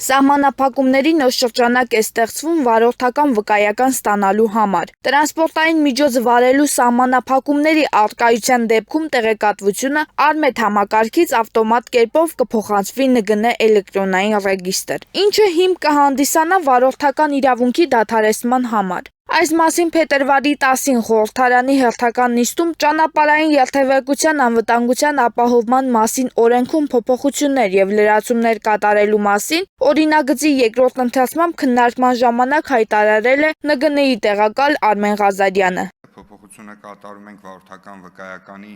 Սահմանափակումների նոր շրջանակ է ստեղծվում վարորդական վկայական ստանալու համար։ Տրանսպորտային միջոց վարելու սահմանափակումների առկայության դեպքում տեղեկատվությունը Արմեթ համակարգից ավտոմատ կերպով կփոխանցվի ՆԳՆ էլեկտրոնային ռեգիստր, ինչը հիմք կհանդիսանա վարորդական իրավունքի դադարեցման համար։ Այս մասին փետրվարի 10-ին խորհրդարանի հերթական նիստում ճանապարհային երթևեկության անվտանգության ապահովման մասին օրենքում փոփոխություններ և լրացումներ կատարելու մասին օրինագծի երկրորդ ընթացմամբ քննարկման ժամանակ հայտարարել է ՆԳՆ-ի տեղակալ Արմեն Ղազարյանը։ Փոփոխությունը կատարում ենք վարորդական վկայականի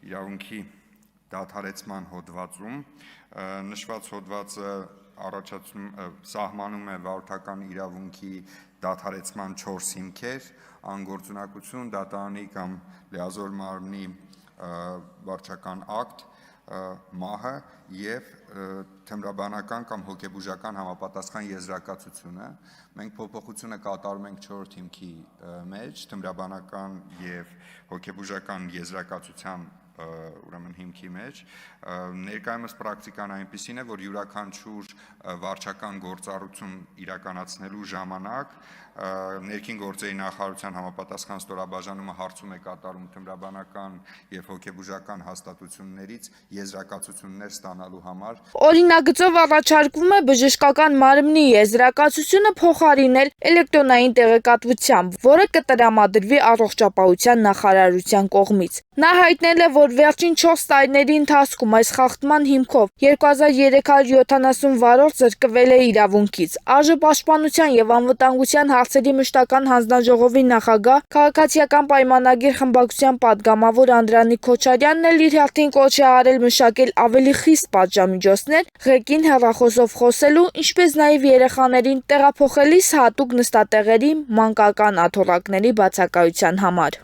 իրավունքի դադարեցման հոդվածում։ Նշված հոդվածը սահմանում է վարորդական իրավունքի դադարեցման 4 հիմքեր՝ անգործունակություն, դատարանի կամ լիազոր մարմնի վարչական ակտ, մահը և թմրաբանական կամ հոգեբուժական համապատասխան եզրակացությունը։ Մենք փոփոխությունը կատարում ենք 4 հիմքի մեջ՝ թմրաբանական և հոգեբուժական եզրակացության հիմքի մեջ։ Ներկայումս պրակտիկան այնպիսին է, որ յուրաքանչյուր վարչական գործառույթ իրականացնելու ժամանակ ներքին գործերի նախարարության համապատասխան ստորաբաժանումը հարցում է կատարում թմրաբանական և հոգեբուժական հաստատություններից եզրակացություններ ստանալու համար։ Օրինագծով առաջարկվում է բժշկական մարմնի եզրակացությունը փոխարինել էլեկտրոնային տեղեկատվությամբ, որը կտրամադրվի առողջապահության նախարարության կողմից։ Նա հայտնել է, որ վերջին 4 տարիների ընթացքում այս խախտման հիմքով 2370 վարորդ զրկվել է իրավունքից։ Արժեպաշտպանության և անվտանգության հարցերի մշտական հանձնաժողովի նախագահ, Քաղաքացիական պայմանագիր խմբակցության պատգամավոր Անդրանիկ Քոչարյանն էլ իր հերթին կոչ է արել մշակել ավելի խիստ պատժամիջոցներ ղեկին հեռախոսով խոսելու, ինչպես նաև երեխաներին տեղափոխելիս հատուկ նստատեղերի մանկական աթոռակների բացակայության համար։